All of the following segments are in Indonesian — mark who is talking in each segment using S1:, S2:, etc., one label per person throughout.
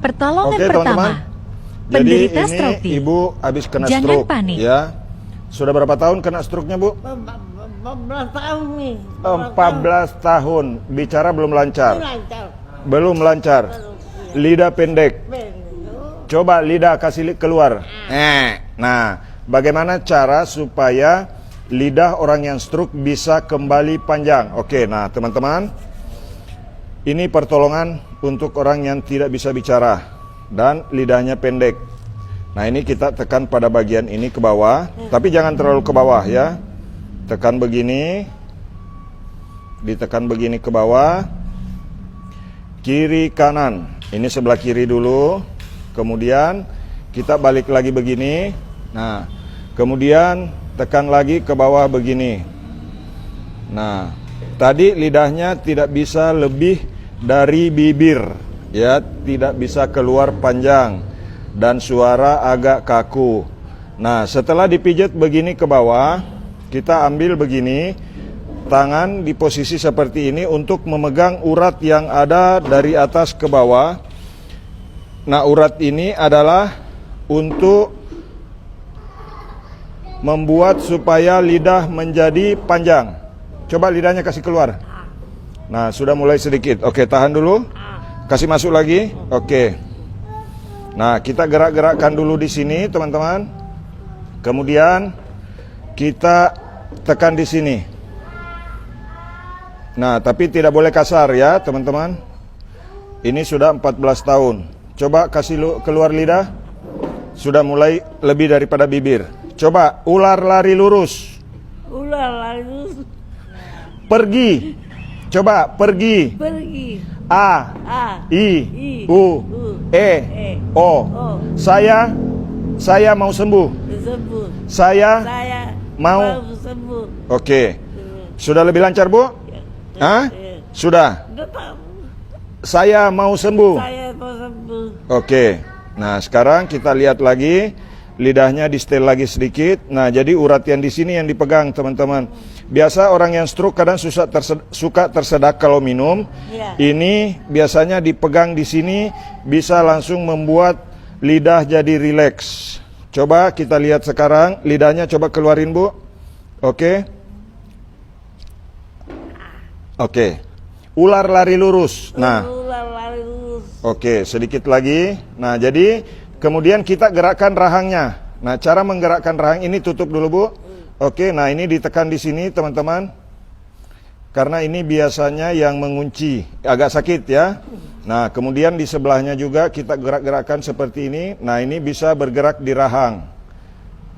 S1: Pertolongan
S2: Oke,
S1: pertama.
S2: teman-teman. Jadi
S1: Penderita
S2: ini
S1: stroke.
S2: ibu habis kena
S1: Jangan
S2: stroke,
S1: panik.
S2: ya. Sudah berapa tahun kena stroke-nya, Bu?
S3: 14 tahun nih.
S2: 14 tahun. Bicara belum lancar.
S3: Lancar.
S2: Belum lancar. Lidah pendek. Coba lidah kasih keluar. Nah, bagaimana cara supaya lidah orang yang stroke bisa kembali panjang? Oke, nah teman-teman, ini pertolongan untuk orang yang tidak bisa bicara dan lidahnya pendek. Nah, ini kita tekan pada bagian ini ke bawah, tapi jangan terlalu ke bawah ya. Tekan begini, ditekan begini ke bawah, kiri kanan. Ini sebelah kiri dulu, kemudian kita balik lagi begini. Nah, kemudian tekan lagi ke bawah begini. Nah, tadi lidahnya tidak bisa lebih dari bibir, ya, tidak bisa keluar panjang dan suara agak kaku. Nah, setelah dipijat begini ke bawah, kita ambil begini, tangan di posisi seperti ini untuk memegang urat yang ada dari atas ke bawah. Nah, urat ini adalah untuk membuat supaya lidah menjadi panjang. Coba lidahnya kasih keluar. Nah, sudah mulai sedikit. Oke, tahan dulu. Kasih masuk lagi. Oke. Nah, kita gerak-gerakkan dulu di sini, teman-teman. Kemudian kita tekan di sini. Nah, tapi tidak boleh kasar ya, teman-teman. Ini sudah 14 tahun. Coba kasih keluar lidah. Sudah mulai lebih daripada bibir. Coba ular lari lurus.
S3: Ular lari lurus.
S2: Pergi. Coba pergi.
S3: Pergi.
S2: A, I, U, E, O. Saya mau sembuh.
S3: Sembuh.
S2: Saya mau
S3: sembuh.
S2: Oke. Sudah lebih lancar, Bu? Hah? Sudah. Saya mau sembuh.
S3: Saya mau sembuh.
S2: Oke. Nah, sekarang kita lihat lagi. Lidahnya di setel lagi sedikit. Nah, jadi urat yang di sini yang dipegang, teman-teman. Biasa orang yang stroke kadang suka tersedak kalau minum.
S3: Ya.
S2: Ini biasanya dipegang di sini bisa langsung membuat lidah jadi rileks. Coba kita lihat sekarang lidahnya, coba keluarin, Bu. Oke. Oke. Ular lari lurus. Nah.
S3: Ular lari lurus.
S2: Oke, sedikit lagi. Nah, jadi kemudian kita gerakkan rahangnya. Nah, cara menggerakkan rahang ini tutup dulu, Bu. Oke, nah ini ditekan di sini, teman-teman. Karena ini biasanya yang mengunci, agak sakit ya. Nah, kemudian di sebelahnya juga kita gerak-gerakkan seperti ini. Nah, ini bisa bergerak di rahang.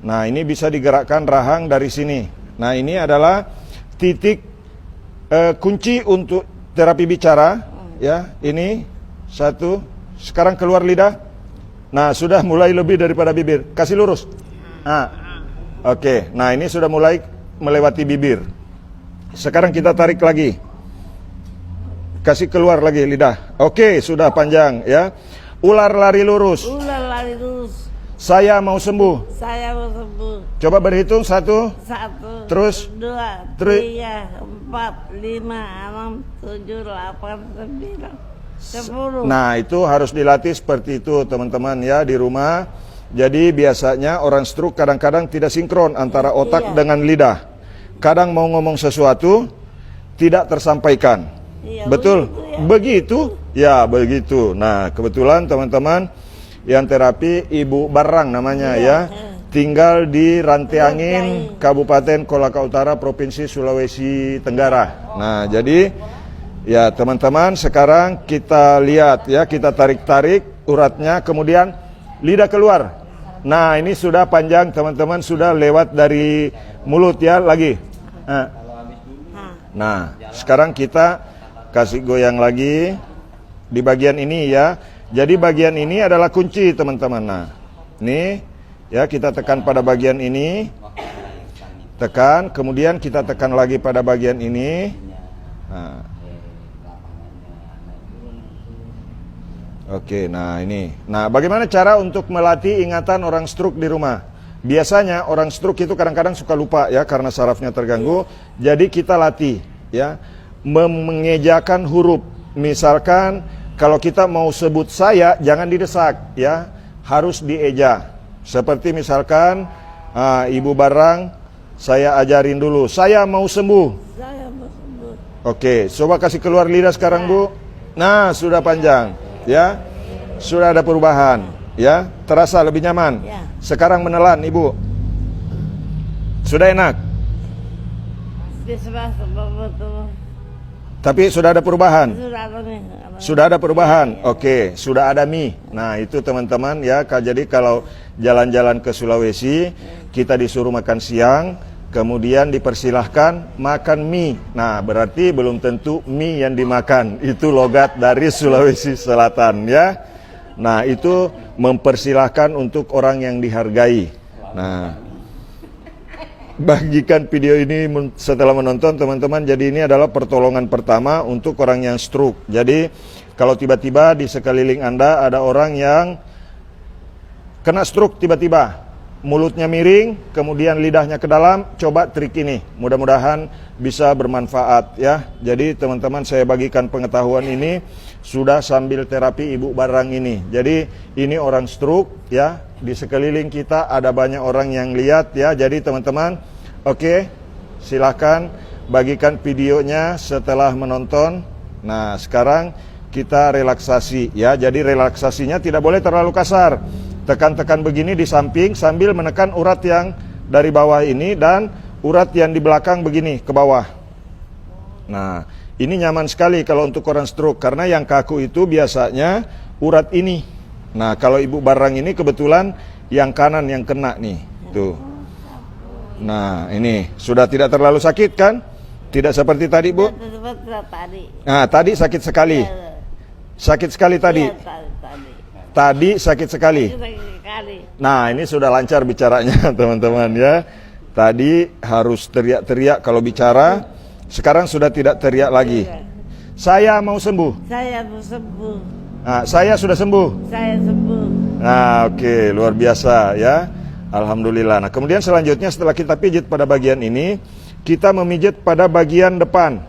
S2: Nah, ini bisa digerakkan rahang dari sini. Nah, ini adalah titik kunci untuk terapi bicara. Ya, ini satu. Sekarang keluar lidah. Nah, sudah mulai lebih daripada bibir. Kasih lurus. Oke. Nah, ini sudah mulai melewati bibir. Sekarang kita tarik lagi. Kasih keluar lagi lidah. Oke, sudah panjang ya. Ular lari lurus.
S3: Ular lari lurus.
S2: Saya mau sembuh.
S3: Saya mau sembuh.
S2: Coba berhitung 1.
S3: 1.
S2: Terus
S3: 2, 3, 4, 5, 6, 7, 8, 9. 10.
S2: Nah, itu harus dilatih seperti itu, teman-teman ya, di rumah. Jadi biasanya orang stroke kadang-kadang tidak sinkron antara otak dengan lidah. Kadang mau ngomong sesuatu tidak tersampaikan.
S3: Iya,
S2: Betul? Begitu? Ya, begitu. Nah, kebetulan teman-teman yang terapi Ibu Barang namanya ya. Tinggal di Rantai Angin, Kabupaten Kolaka Utara, Provinsi Sulawesi Tenggara. Nah, jadi ya teman-teman, sekarang kita lihat ya, kita tarik-tarik uratnya, kemudian lidah keluar. Nah, ini sudah panjang, teman-teman, sudah lewat dari mulut ya, lagi. Nah, sekarang kita kasih goyang lagi di bagian ini ya. Jadi bagian ini adalah kunci, teman-teman. Nah, ini ya, kita tekan pada bagian ini. Tekan, kemudian kita tekan lagi pada bagian ini. Nah. Oke, nah ini. Nah, bagaimana cara untuk melatih ingatan orang stroke di rumah? Biasanya orang stroke itu kadang-kadang suka lupa ya karena sarafnya terganggu. Jadi kita latih ya, mengejakan huruf. Misalkan kalau kita mau sebut saya, jangan didesak, ya, harus dieja. Seperti misalkan, Ibu Barang, saya ajarin dulu, saya mau sembuh.
S3: Saya mau sembuh.
S2: Oke, coba kasih keluar lidah sekarang, Bu. Nah, sudah panjang, ya, sudah ada perubahan, ya, terasa lebih nyaman.
S3: Ya.
S2: Sekarang menelan, Ibu. Sudah enak.
S3: Di sebelah betul.
S2: Tapi sudah ada perubahan.
S3: Sudah ada nih.
S2: Sudah ada perubahan. Oke, sudah ada mie. Nah, itu teman-teman ya. Jadi kalau jalan-jalan ke Sulawesi, kita disuruh makan siang, kemudian dipersilahkan makan mie. Nah, berarti belum tentu mie yang dimakan. Itu logat dari Sulawesi Selatan ya. Nah, itu mempersilahkan untuk orang yang dihargai. Nah, bagikan video ini setelah menonton teman-teman. Jadi ini adalah pertolongan pertama untuk orang yang stroke. Jadi kalau tiba-tiba di sekeliling Anda ada orang yang kena stroke tiba-tiba, mulutnya miring, kemudian lidahnya ke dalam, coba trik ini. Mudah-mudahan bisa bermanfaat ya. Jadi teman-teman, saya bagikan pengetahuan ini sudah sambil terapi Ibu Barang ini. Jadi ini orang stroke ya. Di sekeliling kita ada banyak orang yang lihat ya. Jadi teman-teman, oke, silakan bagikan videonya setelah menonton. Nah, sekarang kita relaksasi ya. Jadi relaksasinya tidak boleh terlalu kasar. Tekan-tekan begini di samping sambil menekan urat yang dari bawah ini dan urat yang di belakang begini ke bawah. Nah, ini nyaman sekali kalau untuk orang stroke karena yang kaku itu biasanya urat ini. Nah, kalau Ibu Barang ini kebetulan yang kanan yang kena nih. Tuh. Nah, ini sudah tidak terlalu sakit kan? Tidak seperti tadi, Bu?
S3: Tadi.
S2: Nah, tadi sakit sekali. Sakit sekali tadi. Tadi sakit sekali. Nah, ini sudah lancar bicaranya, teman-teman ya. Tadi harus teriak-teriak kalau bicara. Sekarang sudah tidak teriak lagi. Saya mau sembuh.
S3: Saya mau sembuh.
S2: Nah, saya sudah sembuh.
S3: Saya sembuh.
S2: Nah, oke, luar biasa ya. Alhamdulillah. Nah, kemudian selanjutnya setelah kita pijit pada bagian ini, kita memijit pada bagian depan.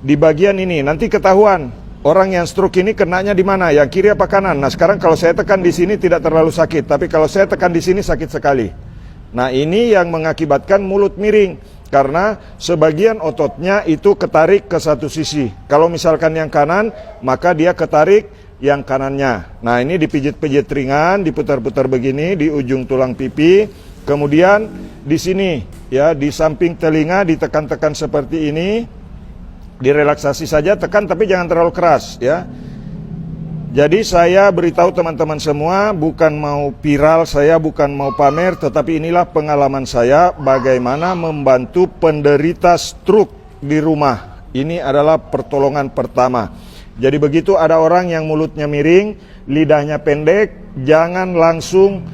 S2: Di bagian ini nanti ketahuan orang yang stroke ini kenanya di mana, yang kiri apa kanan. Nah, sekarang kalau saya tekan di sini tidak terlalu sakit, tapi kalau saya tekan di sini sakit sekali. Nah, ini yang mengakibatkan mulut miring karena sebagian ototnya itu ketarik ke satu sisi. Kalau misalkan yang kanan, maka dia ketarik yang kanannya. Nah, ini dipijit-pijit ringan, diputar-putar begini di ujung tulang pipi. Kemudian di sini ya, di samping telinga ditekan-tekan seperti ini. Direlaksasi saja, tekan tapi jangan terlalu keras ya. Jadi saya beritahu teman-teman semua, bukan mau viral, saya bukan mau pamer, tetapi inilah pengalaman saya bagaimana membantu penderita stroke di rumah. Ini adalah pertolongan pertama. Jadi begitu ada orang yang mulutnya miring, lidahnya pendek, jangan langsung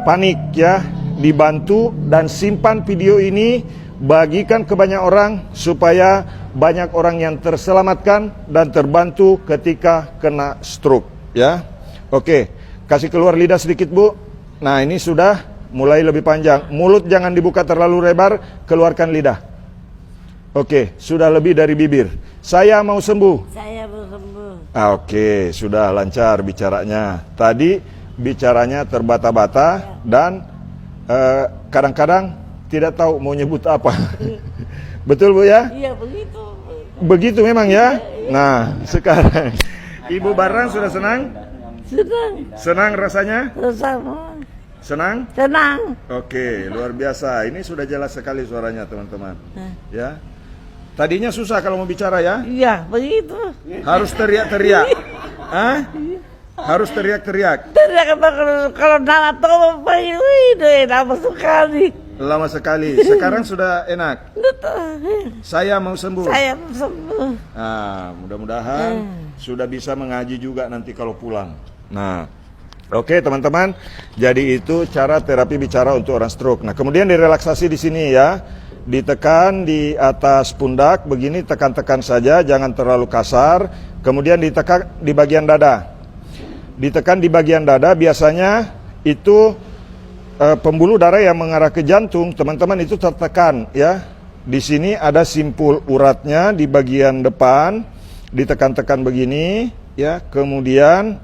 S2: panik ya. Dibantu dan simpan video ini, bagikan ke banyak orang supaya banyak orang yang terselamatkan dan terbantu ketika kena stroke ya. Oke, kasih keluar lidah sedikit, Bu. Nah, ini sudah mulai lebih panjang. Mulut jangan dibuka terlalu lebar, keluarkan lidah. Oke, sudah lebih dari bibir. Saya mau sembuh.
S3: Saya mau sembuh.
S2: Oke, sudah lancar bicaranya. Tadi bicaranya terbata-bata dan kadang-kadang tidak tahu mau nyebut apa. Betul, Bu ya?
S3: Iya, begitu.
S2: Begitu memang ya. Nah, sekarang Ibu Barang sudah senang?
S3: Senang.
S2: Senang rasanya?
S3: Sama.
S2: Senang?
S3: Senang.
S2: Oke, luar biasa. Ini sudah jelas sekali suaranya, teman-teman. Ya. Tadinya susah kalau mau bicara ya?
S3: Iya, begitu.
S2: Harus teriak-teriak. Hah? Harus teriak-teriak.
S3: Teriak kalau nama tahu apa ini lama sekali.
S2: Lama sekali. Sekarang sudah enak. Saya mau sembuh.
S3: Saya mau sembuh.
S2: Nah, mudah-mudahan sudah bisa mengaji juga nanti kalau pulang. Nah, oke teman-teman. Jadi itu cara terapi bicara untuk orang stroke. Nah, kemudian direlaksasi di sini ya. Ditekan di atas pundak, begini tekan-tekan saja, jangan terlalu kasar. Kemudian ditekan di bagian dada. Ditekan di bagian dada, biasanya itu pembuluh darah yang mengarah ke jantung, teman-teman itu tertekan ya. Di sini ada simpul uratnya di bagian depan, ditekan-tekan begini ya, kemudian